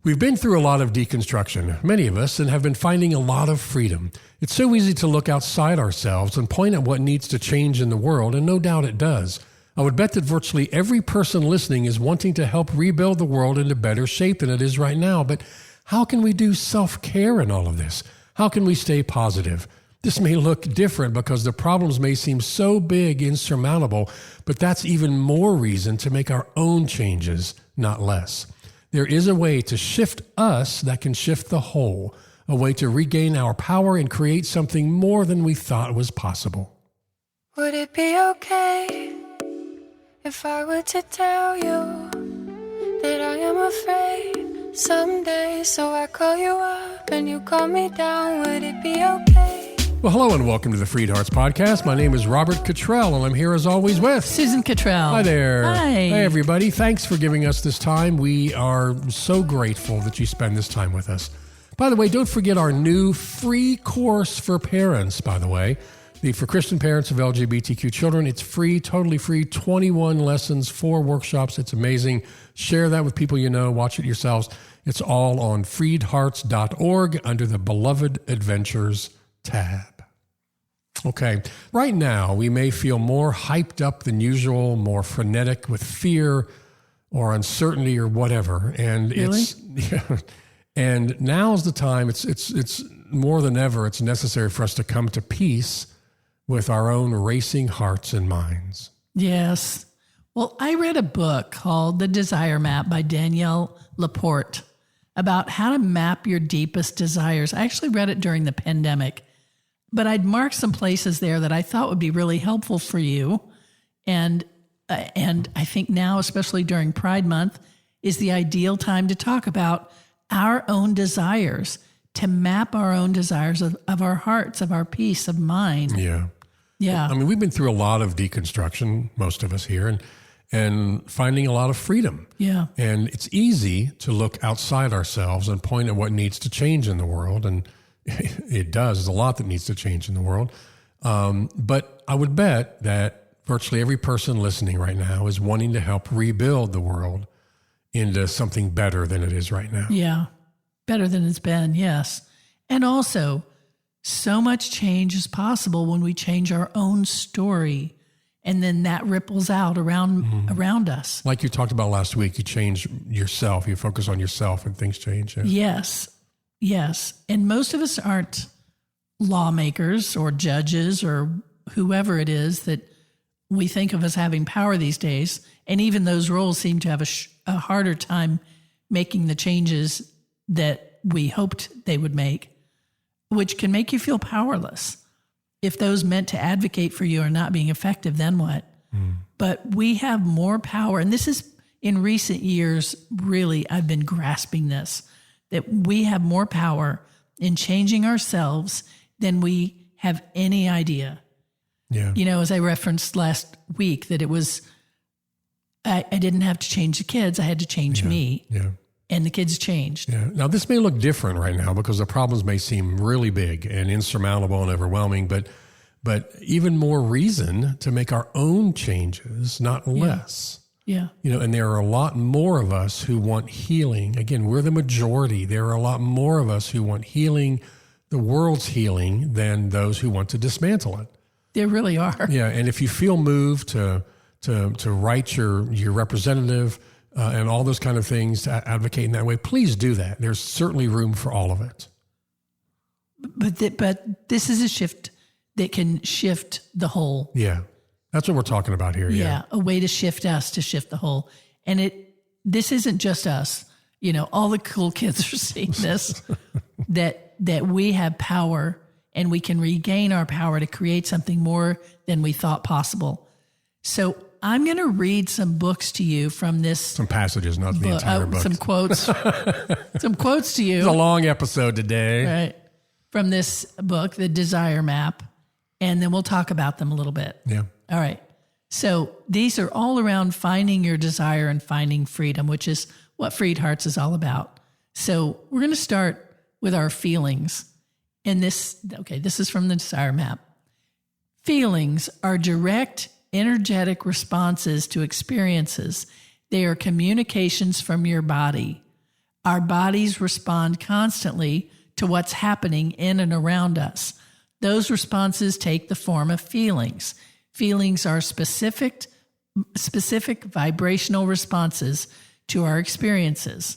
We've been through a lot of deconstruction, many of us, and have been finding a lot of freedom. It's so easy to look outside ourselves and point at what needs to change in the world, and no doubt it does. I would bet that virtually every person listening is wanting to help rebuild the world into better shape than it is right now. But how can we do self-care in all of this? How can we stay positive? This may look different because the problems may seem so big, insurmountable, but that's even more reason to make our own changes, not less. There is a way to shift us that can shift the whole, a way to regain our power and create something more than we thought was possible. Would it be okay if I were to tell you that I am afraid someday? So I call you up and you call me down. Would it be okay? Well, hello and welcome to the FreedHearts podcast. My name is Robert Cottrell, and I'm here as always with Susan Cottrell. Hi there. Hi. Hey, everybody. Thanks for giving us this time. We are so grateful that you spend this time with us. By the way, don't forget our new free course for parents, by the way. For Christian parents of LGBTQ children. It's free, totally free, 21 lessons, 4 workshops. It's amazing. Share that with people you know. Watch it yourselves. It's all on freedhearts.org under the Beloved Adventures tab. Okay, right now we may feel more hyped up than usual, more frenetic with fear or uncertainty or whatever. And Really? And now's the time. It's more than ever. It's necessary for us to come to peace with our own racing hearts and minds. Yes. Well, I read a book called The Desire Map by Danielle Laporte about how to map your deepest desires. I actually read it during the pandemic, but I'd marked some places there that I thought would be really helpful for you. And I think now, especially during Pride Month, is the ideal time to talk about our own desires, to map our own desires of our hearts, of our peace of mind. Yeah. Yeah. I mean, we've been through a lot of deconstruction, most of us here, and finding a lot of freedom. Yeah. And it's easy to look outside ourselves and point at what needs to change in the world. And it does. There's a lot that needs to change in the world. But I would bet that virtually every person listening right now is wanting to help rebuild the world into something better than it is right now. Yeah. Better than it's been, yes. And also, so much change is possible when we change our own story, and then that ripples out around us. Like you talked about last week, you change yourself, you focus on yourself and things change. Yeah. Yes. And most of us aren't lawmakers or judges or whoever it is that we think of as having power these days. And even those roles seem to have a harder time making the changes that we hoped they would make, which can make you feel powerless. If those meant to advocate for you are not being effective, then what? But we have more power. And this is, in recent years, really, I've been grasping this, that we have more power in changing ourselves than we have any idea. Yeah. You know, as I referenced last week, that it was, I didn't have to change the kids, I had to change me. Yeah. And the kids changed. Yeah. Now, this may look different right now because the problems may seem really big and insurmountable and overwhelming, but even more reason to make our own changes, not less. Yeah. You know, and there are a lot more of us who want healing. Again, we're the majority. There are a lot more of us who want healing, the world's healing, than those who want to dismantle it. There really are. Yeah. And if you feel moved to write your representative, and all those kind of things to advocate in that way, please do that. There's certainly room for all of it. But this is a shift that can shift the whole. Yeah, that's what we're talking about here. Yeah, a way to shift us, to shift the whole. And this isn't just us. You know, all the cool kids are seeing this, that we have power and we can regain our power to create something more than we thought possible. So I'm going to read some books to you from this. Some passages, not the entire book. Some quotes. Some quotes to you. It's a long episode today. Right. From this book, The Desire Map. And then we'll talk about them a little bit. Yeah. All right. So these are all around finding your desire and finding freedom, which is what FreedHearts is all about. So we're going to start with our feelings. And this is from The Desire Map. Feelings are direct, energetic responses to experiences. They are communications from your body. Our bodies respond constantly to what's happening in and around us. Those responses take the form of feelings. Feelings are specific vibrational responses to our experiences.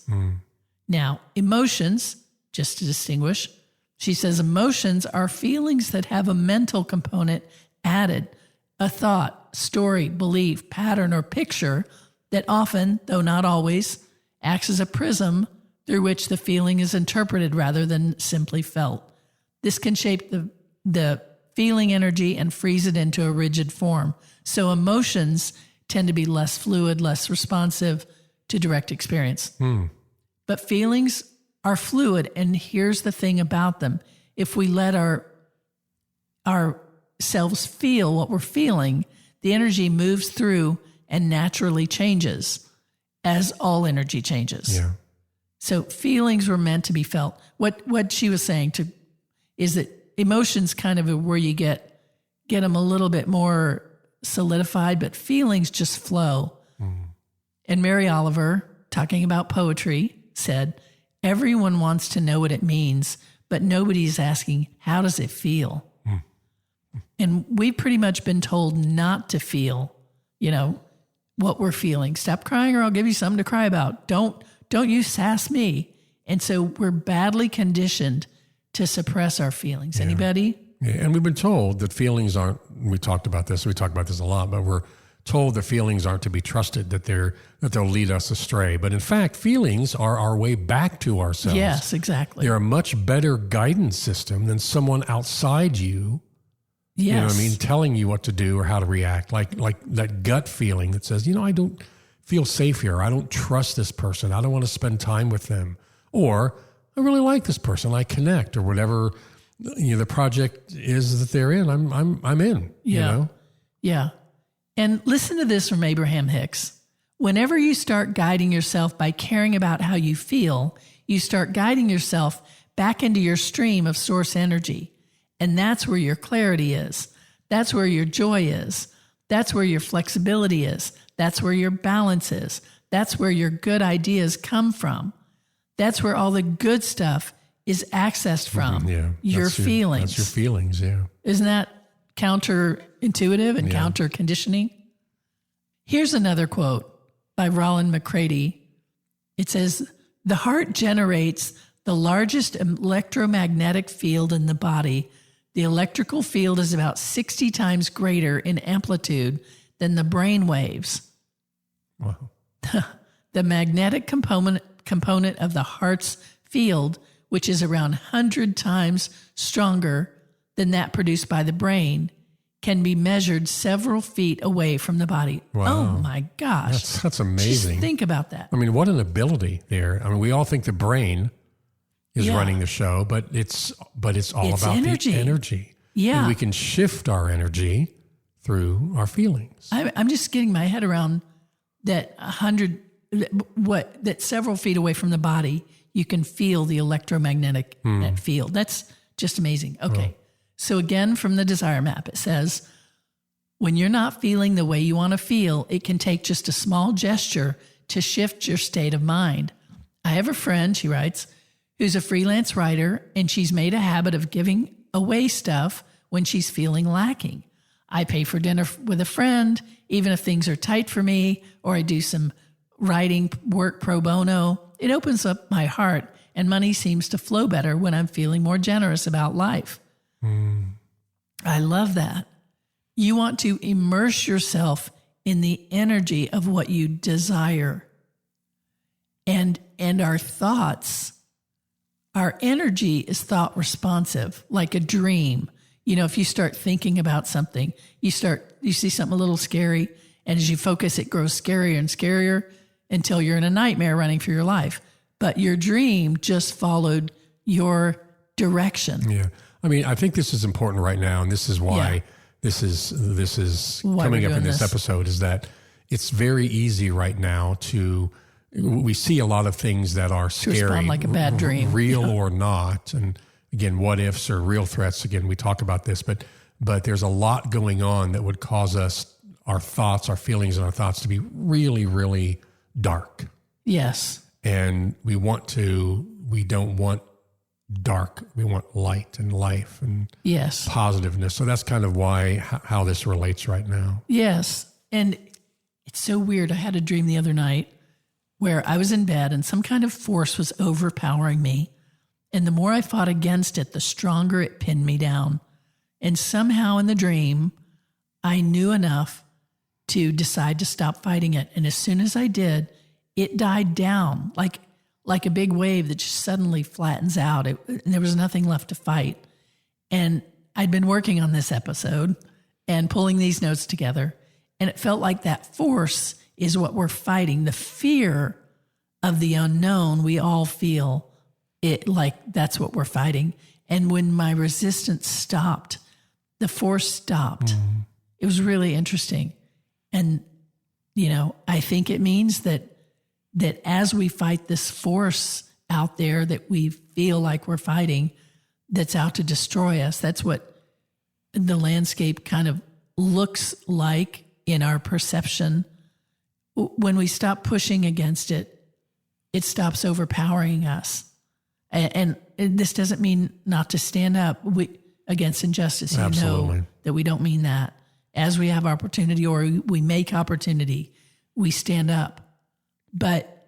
Now, emotions, just to distinguish, she says emotions are feelings that have a mental component added, a thought, story, belief, pattern, or picture that often, though not always, acts as a prism through which the feeling is interpreted rather than simply felt. This can shape the feeling energy and freeze it into a rigid form. So emotions tend to be less fluid, less responsive to direct experience. But feelings are fluid, and here's the thing about them. If we let ourselves feel what we're feeling, the energy moves through and naturally changes, as all energy changes. Yeah. So feelings were meant to be felt. What she was saying is that emotions kind of are where you get them a little bit more solidified, but feelings just flow. And Mary Oliver, talking about poetry, said, everyone wants to know what it means, but nobody's asking, how does it feel? And we've pretty much been told not to feel, what we're feeling. Stop crying or I'll give you something to cry about. Don't you sass me. And so we're badly conditioned to suppress our feelings. Anybody? Yeah. And we've been told that feelings aren't, we talk about this a lot, but we're told that feelings aren't to be trusted, that they'll lead us astray. But in fact, feelings are our way back to ourselves. Yes, exactly. They're a much better guidance system than someone outside you, Yes. you know what I mean, telling you what to do or how to react. Like that gut feeling that says, I don't feel safe here. I don't trust this person. I don't want to spend time with them. Or I really like this person. I connect, or whatever the project is that they're in. I'm in. Yeah. Yeah. And listen to this from Abraham Hicks. Whenever you start guiding yourself by caring about how you feel, you start guiding yourself back into your stream of source energy. And that's where your clarity is. That's where your joy is. That's where your flexibility is. That's where your balance is. That's where your good ideas come from. That's where all the good stuff is accessed from. Your feelings. That's your feelings, yeah. Isn't that counterintuitive and counter conditioning? Here's another quote by Roland McCready. It says, the heart generates the largest electromagnetic field in the body. The electrical field is about 60 times greater in amplitude than the brain waves. Wow. The magnetic component of the heart's field, which is around 100 times stronger than that produced by the brain, can be measured several feet away from the body. Wow. Oh my gosh. That's amazing. Just think about that. I mean, what an ability there. I mean, we all think the brain is running the show, but it's all about energy. the energy. Yeah. And we can shift our energy through our feelings. I'm just getting my head around that that several feet away from the body, you can feel the electromagnetic field. That's just amazing. Okay. So again, from the desire map, it says, when you're not feeling the way you want to feel, it can take just a small gesture to shift your state of mind. I have a friend, she writes, who's a freelance writer, and she's made a habit of giving away stuff when she's feeling lacking. I pay for dinner with a friend, even if things are tight for me, or I do some writing work pro bono. It opens up my heart, and money seems to flow better when I'm feeling more generous about life. I love that. You want to immerse yourself in the energy of what you desire. And our thoughts, our energy is thought responsive, like a dream. If you start thinking about something, you see something a little scary, and as you focus, it grows scarier and scarier until you're in a nightmare running for your life. But your dream just followed your direction. Yeah. I mean, I think this is important right now, and this is why this is Why coming we're up in doing this this. episode, is that it's very easy right now we see a lot of things that are scary, respond like a bad dream. real or not. And again, what ifs or real threats. Again, we talk about this, but there's a lot going on that would cause our thoughts, our feelings and our thoughts to be really, really dark. Yes. And we don't want dark. We want light and life and Yes. positiveness. So that's kind of why, how this relates right now. Yes. And it's so weird. I had a dream the other night where I was in bed and some kind of force was overpowering me. And the more I fought against it, the stronger it pinned me down. And somehow in the dream, I knew enough to decide to stop fighting it. And as soon as I did, it died down like a big wave that just suddenly flattens out. And there was nothing left to fight. And I'd been working on this episode and pulling these notes together. And it felt like that force is what we're fighting. The fear of the unknown, we all feel it like that's what we're fighting. And when my resistance stopped, the force stopped. It was really interesting. And, I think it means that as we fight this force out there that we feel like we're fighting, that's out to destroy us, that's what the landscape kind of looks like in our perception. When we stop pushing against it, it stops overpowering us. And this doesn't mean not to stand up against injustice. Absolutely. You know that we don't mean that. As we have opportunity or we make opportunity, we stand up. But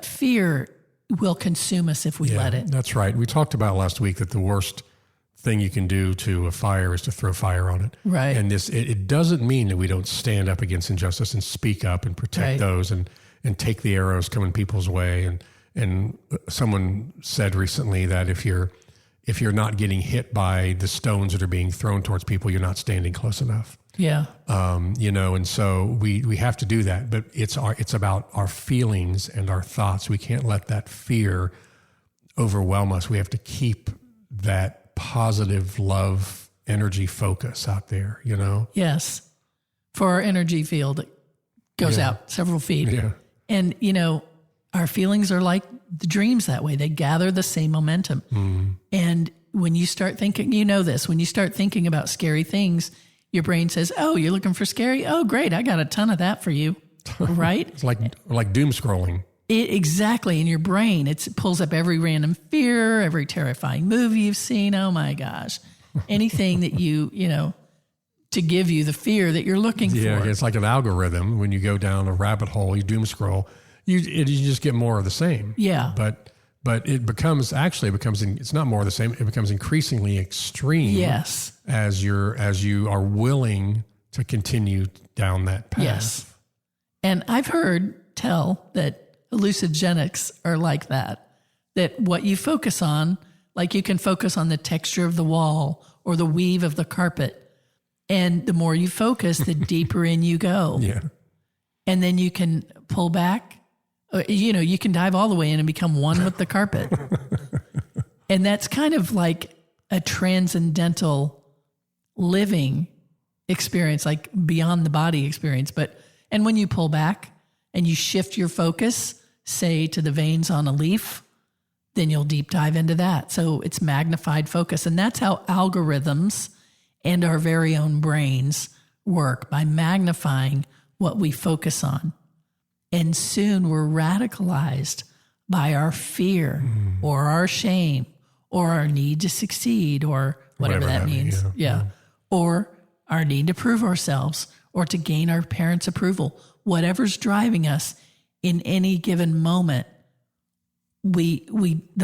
fear will consume us if we let it. That's right. We talked about last week that the worst thing you can do to a fire is to throw fire on it. Right. And it doesn't mean that we don't stand up against injustice and speak up and protect those and take the arrows coming people's way. And someone said recently that if you're not getting hit by the stones that are being thrown towards people, you're not standing close enough. Yeah. And so we have to do that, but it's about our feelings and our thoughts. We can't let that fear overwhelm us. We have to keep that positive love energy focus out there, Yes. For our energy field, it goes out several feet. Yeah. And, our feelings are like the dreams that way. They gather the same momentum. And when you start thinking, when you start thinking about scary things, your brain says, oh, you're looking for scary? Oh, great. I got a ton of that for you. Right? It's like doom scrolling. Exactly. In your brain, it pulls up every random fear, every terrifying movie you've seen. Oh my gosh. Anything that to give you the fear that you're looking for. Yeah, it's like an algorithm. When you go down a rabbit hole, you doom scroll, you just get more of the same. Yeah. But it becomes it's not more of the same. It becomes increasingly extreme. Yes. As you are willing to continue down that path. Yes. And I've heard tell that hallucinogenics are like that what you focus on, like you can focus on the texture of the wall or the weave of the carpet. And the more you focus, the deeper in you go. Yeah. And then you can pull back. You can dive all the way in and become one with the carpet. And that's kind of like a transcendental living experience, like beyond the body experience. And when you pull back and you shift your focus, say to the veins on a leaf, then you'll deep dive into that. So it's magnified focus. And that's how algorithms and our very own brains work, by magnifying what we focus on. And soon we're radicalized by our fear or our shame or our need to succeed or whatever that means. Yeah. Or our need to prove ourselves or to gain our parents' approval. Whatever's driving us in any given moment, the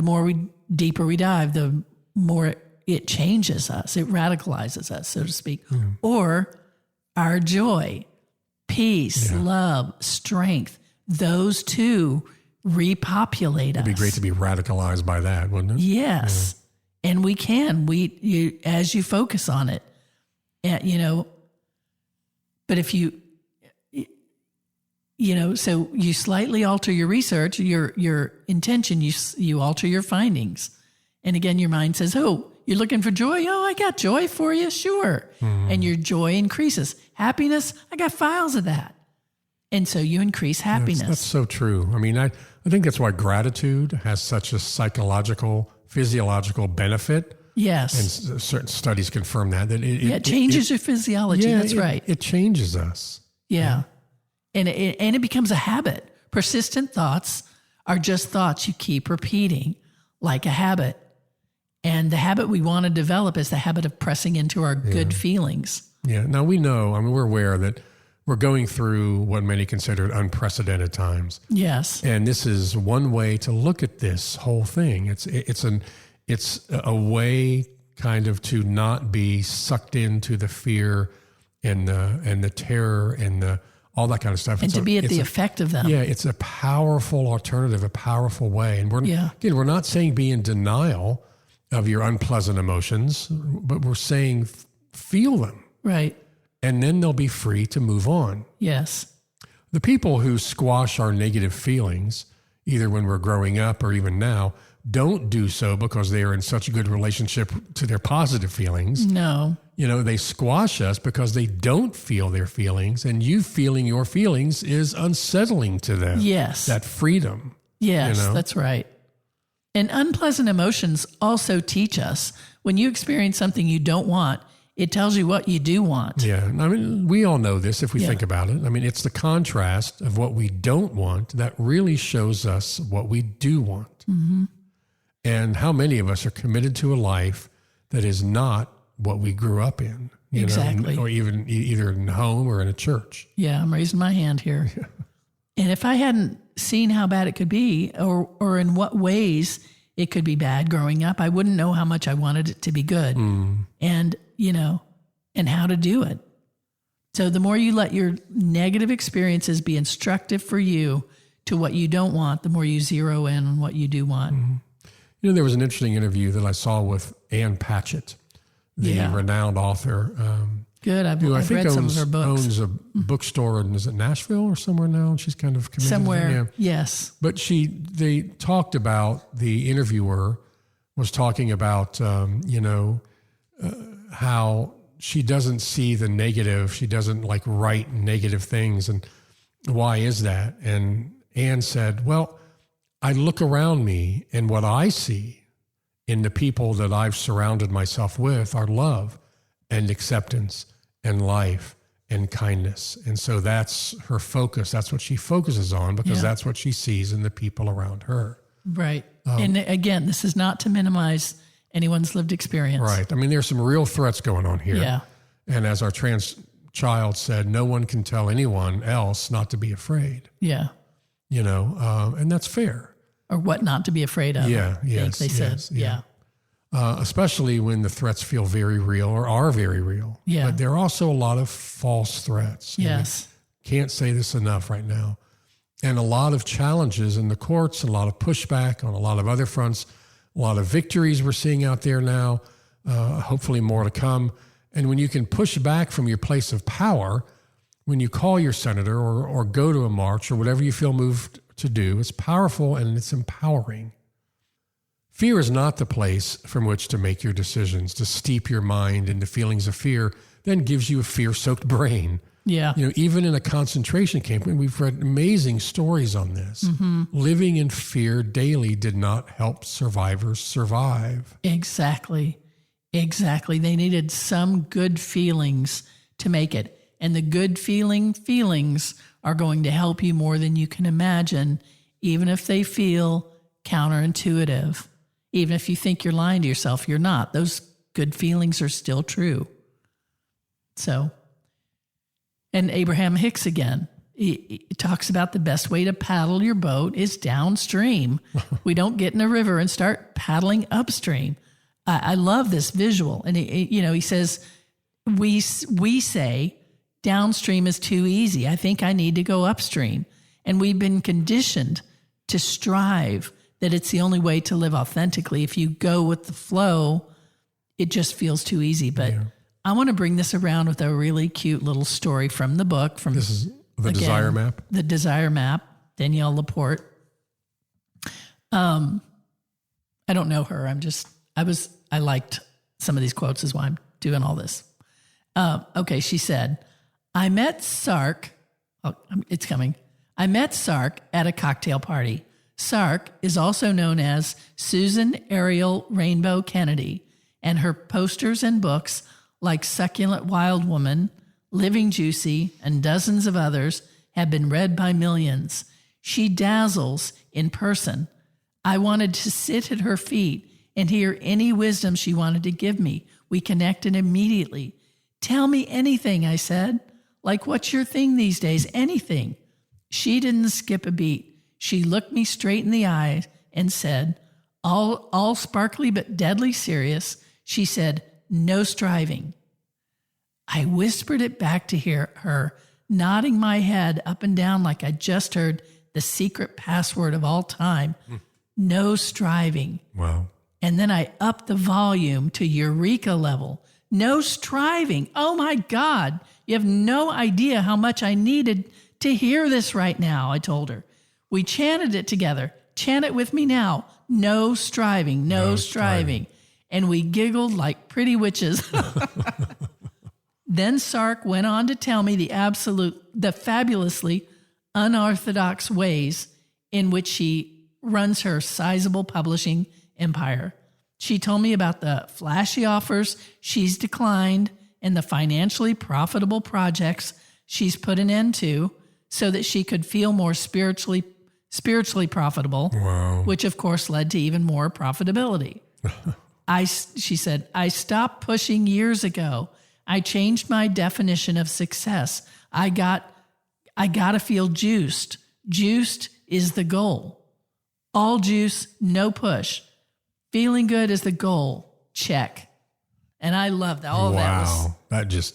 more deeper we dive, the more it changes us. It radicalizes us, so to speak. Or our joy, peace, love, strength, those two repopulate us. It'd be great to be radicalized by that, wouldn't it? Yes. Yeah. And we can, as you focus on it, but if so you slightly alter your research, your intention, you alter your findings. And again, your mind says, oh, you're looking for joy? Oh, I got joy for you. Sure. And your joy increases. Happiness, I got files of that. And so you increase happiness. That's so true. I mean, I think that's why gratitude has such a psychological, physiological benefit. Yes. And certain studies confirm that. It changes your physiology. That's right. It changes us. Yeah. And it becomes a habit, Persistent thoughts are just thoughts you keep repeating, like a habit. And the habit we want to develop is the habit of pressing into our good feelings. Yeah. Now we know, we're aware that we're going through what many consider unprecedented times. Yes. And this is one way to look at this whole thing. It's a way kind of to not be sucked into the fear and the terror and all that kind of stuff. And to be at the effect of them. Yeah, it's a powerful alternative, a powerful way. And we're not saying be in denial of your unpleasant emotions, but we're saying feel them. Right. And then they'll be free to move on. Yes. The people who squash our negative feelings, either when we're growing up or even now, don't do so because they are in such a good relationship to their positive feelings. No. They squash us because they don't feel their feelings, and you feeling your feelings is unsettling to them. Yes. That freedom. Yes, that's right. And unpleasant emotions also teach us when you experience something you don't want, it tells you what you do want. Yeah. We all know this if we think about it. It's the contrast of what we don't want that really shows us what we do want. Mm-hmm. And how many of us are committed to a life that is not what we grew up in. Exactly. Or even either in home or in a church. Yeah, I'm raising my hand here. Yeah. And if I hadn't seen how bad it could be or in what ways it could be bad growing up, I wouldn't know how much I wanted it to be good and how to do it. So the more you let your negative experiences be instructive for you to what you don't want, the more you zero in on what you do want. Mm-hmm. There was an interesting interview that I saw with Ann Patchett, the renowned author. Good. I've read some of her books. Owns a bookstore in, is it Nashville or somewhere now? And she's kind of committed somewhere. Yes. But they talked about, the interviewer was talking about, how she doesn't see the negative. She doesn't write negative things. And why is that? And Anne said, well, I look around me and what I see in the people that I've surrounded myself with are love and acceptance and life and kindness. And so that's her focus. That's what she focuses on because that's what she sees in the people around her. Right. And again, this is not to minimize anyone's lived experience. Right. There's some real threats going on here. Yeah. And as our trans child said, no one can tell anyone else not to be afraid. Yeah. And that's fair. Or what not to be afraid of. Yeah. Yes. They said. Yeah. Especially when the threats feel very real or are very real. Yeah. But there are also a lot of false threats. Yes. Can't say this enough right now. And a lot of challenges in the courts, a lot of pushback on a lot of other fronts, a lot of victories we're seeing out there now, hopefully more to come. And when you can push back from your place of power, when you call your senator or go to a march or whatever you feel moved to do, it's powerful and it's empowering. Fear is not the place from which to make your decisions. To steep your mind into feelings of fear then gives you a fear-soaked brain. Yeah. Even in a concentration camp, and we've read amazing stories on this. Mm-hmm. Living in fear daily did not help survivors survive. Exactly. They needed some good feelings to make it. And the good feelings are going to help you more than you can imagine, even if they feel counterintuitive. Even if you think you're lying to yourself, you're not. Those good feelings are still true. So, and Abraham Hicks again, he talks about the best way to paddle your boat is downstream. We don't get in a river and start paddling upstream. I love this visual. And, he says, we say downstream is too easy. I think I need to go upstream. And we've been conditioned to strive that it's the only way to live authentically. If you go with the flow, it just feels too easy. But I want to bring this around with a really cute little story from the book. This is the Desire Map? The Desire Map, Danielle Laporte. I don't know her. I liked some of these quotes is why I'm doing all this. Okay, she said, I met Sark. Oh, it's coming. I met Sark at a cocktail party. Sark is also known as Susan Ariel Rainbow Kennedy, and her posters and books like Succulent Wild Woman, Living Juicy, and dozens of others have been read by millions. She dazzles in person. I wanted to sit at her feet and hear any wisdom she wanted to give me. We connected immediately. Tell me anything, I said. Like, what's your thing these days? Anything. She didn't skip a beat. She looked me straight in the eyes and said, all sparkly but deadly serious, she said, no striving. I whispered it back to her, nodding my head up and down like I just heard the secret password of all time. No striving. Wow. And then I upped the volume to eureka level. No striving. Oh my God. You have no idea how much I needed to hear this right now, I told her. We chanted it together. Chant it with me now. No striving, no striving. And we giggled like pretty witches. Then Sark went on to tell me the fabulously unorthodox ways in which she runs her sizable publishing empire. She told me about the flashy offers she's declined and the financially profitable projects she's put an end to so that she could feel more spiritually profitable, Wow. which of course led to even more profitability. She said, I stopped pushing years ago. I changed my definition of success. I got to feel juiced. Juiced is the goal. All juice, no push. Feeling good is the goal. Check. And I love that. All Wow. That's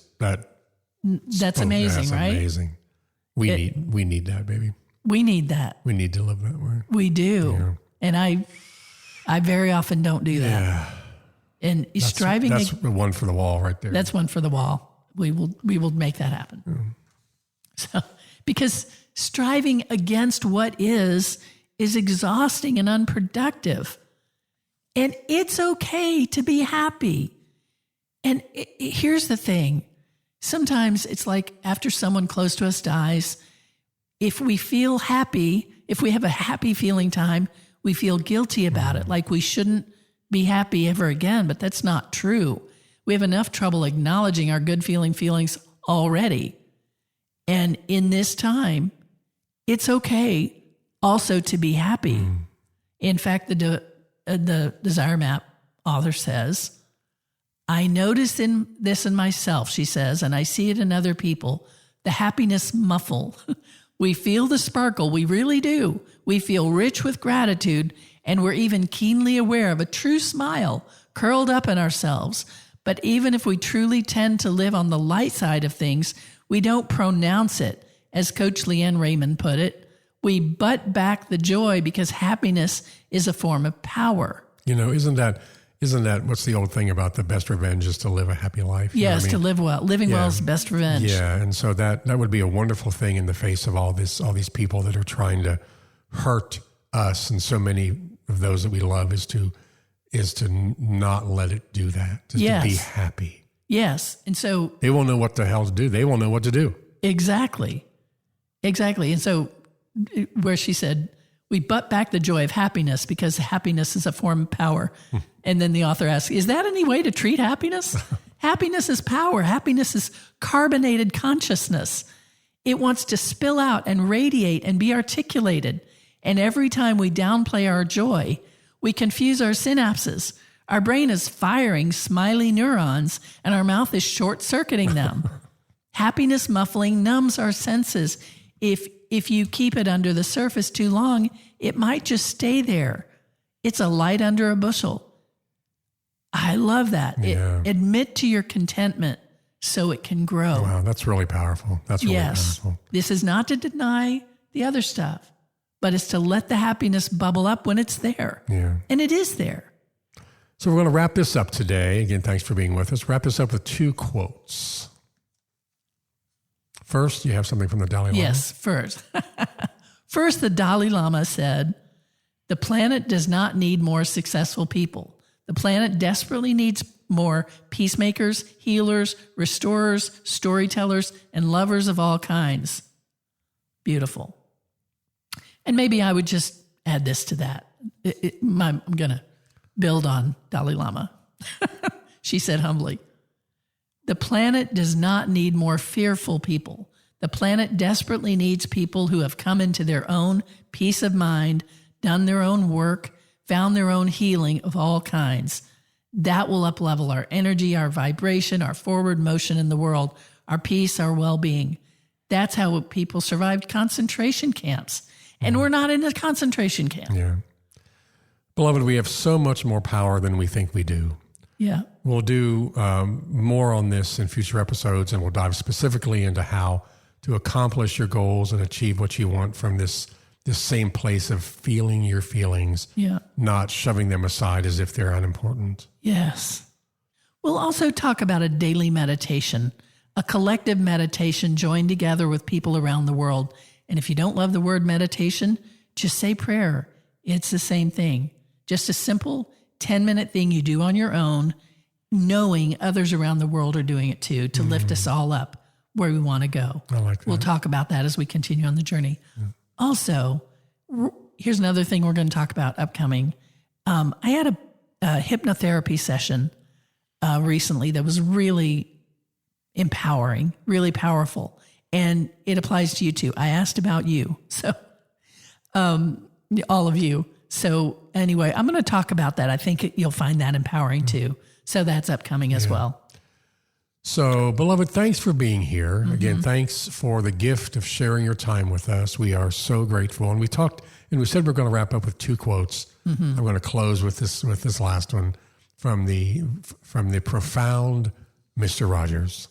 amazing, that's right? Amazing. We need that, baby. We need that. We need to live that way. We do. Yeah. And I very often don't do that. Yeah. And striving. That's one for the wall right there. That's one for the wall. We will make that happen. So, because striving against what is exhausting and unproductive. And it's okay to be happy. And here's the thing. Sometimes it's like after someone close to us dies, if we feel happy, if we have a happy feeling time, we feel guilty about it, like we shouldn't be happy ever again, but that's not true. We have enough trouble acknowledging our good feelings already. And in this time, it's okay also to be happy. In fact, the Desire Map author says, I notice this in myself, she says, and I see it in other people, the happiness muffle. We feel the sparkle, we really do. We feel rich with gratitude, and we're even keenly aware of a true smile curled up in ourselves. But even if we truly tend to live on the light side of things, we don't pronounce it. As Coach Leanne Raymond put it, we butt back the joy because happiness is a form of power. You know, isn't that what's the old thing about the best revenge is to live a happy life? You know Yes, what I to mean? live well. Living well is the best revenge. Yeah, and so that would be a wonderful thing in the face of all these people that are trying to hurt us, and so many of those that we love is to not let it do that. Just to be happy. Yes, and so they won't know what the hell to do. They won't know what to do. Exactly. And so where she said, we butt back the joy of happiness because happiness is a form of power. And then the author asks, is that any way to treat happiness? Happiness is power. Happiness is carbonated consciousness. It wants to spill out and radiate and be articulated. And every time we downplay our joy, we confuse our synapses. Our brain is firing smiley neurons and our mouth is short-circuiting them. Happiness muffling numbs our senses. If you keep it under the surface too long, it might just stay there. It's a light under a bushel. I love that. Yeah. Admit to your contentment so it can grow. Wow, that's really powerful. That's really powerful. This is not to deny the other stuff, but it's to let the happiness bubble up when it's there. Yeah. And it is there. So we're going to wrap this up today. Again, thanks for being with us. Wrap this up with 2 quotes. First, you have something from the Dalai Lama? Yes, first. First, the Dalai Lama said, the planet does not need more successful people. The planet desperately needs more peacemakers, healers, restorers, storytellers, and lovers of all kinds. Beautiful. And maybe I would just add this to that. I'm going to build on Dalai Lama. She said humbly, the planet does not need more fearful people. The planet desperately needs people who have come into their own peace of mind, done their own work, found their own healing of all kinds. That will up-level our energy, our vibration, our forward motion in the world, our peace, our well-being. That's how people survived concentration camps. And we're not in a concentration camp. Yeah. Beloved, we have so much more power than we think we do. Yeah. We'll do more on this in future episodes, and we'll dive specifically into how to accomplish your goals and achieve what you want from this same place of feeling your feelings, not shoving them aside as if they're unimportant. Yes. We'll also talk about a daily meditation, a collective meditation joined together with people around the world. And if you don't love the word meditation, just say prayer. It's the same thing. Just a simple 10-minute thing you do on your own, knowing others around the world are doing it too, to lift us all up where we want to go. I like that. We'll talk about that as we continue on the journey. Yeah. Also, here's another thing we're going to talk about upcoming. I had a hypnotherapy session recently that was really empowering, really powerful, and it applies to you too. I asked about you, so all of you. So anyway, I'm going to talk about that. I think you'll find that empowering too. So that's upcoming as well. So, beloved, thanks for being here. Again, thanks for the gift of sharing your time with us. We are so grateful. And we talked, and we said we're going to wrap up with 2 quotes. I'm going to close with this last one from the profound Mr. Rogers,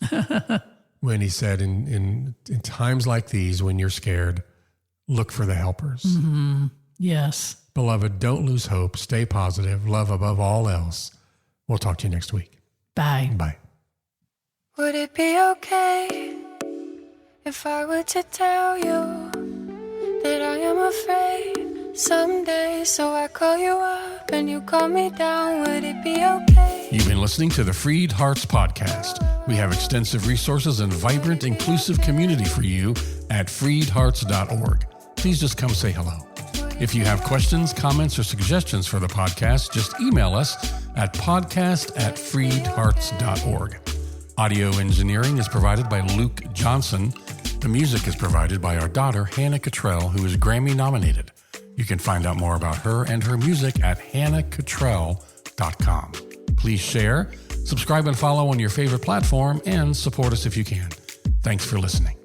when he said, in times like these, when you're scared, look for the helpers. Yes. Beloved, don't lose hope. Stay positive. Love above all else. We'll talk to you next week. Bye. Bye. Would it be okay if I were to tell you that I am afraid someday? So I call you up and you call me down. Would it be okay? You've been listening to the FreedHearts podcast. We have extensive resources and vibrant, inclusive community for you at freedhearts.org. Please just come say hello. If you have questions, comments, or suggestions for the podcast, just email us at podcast@freedhearts.org. Audio engineering is provided by Luke Johnson. The music is provided by our daughter, Hannah Cottrell, who is Grammy nominated. You can find out more about her and her music at hannahcottrell.com. Please share, subscribe and follow on your favorite platform, and support us if you can. Thanks for listening.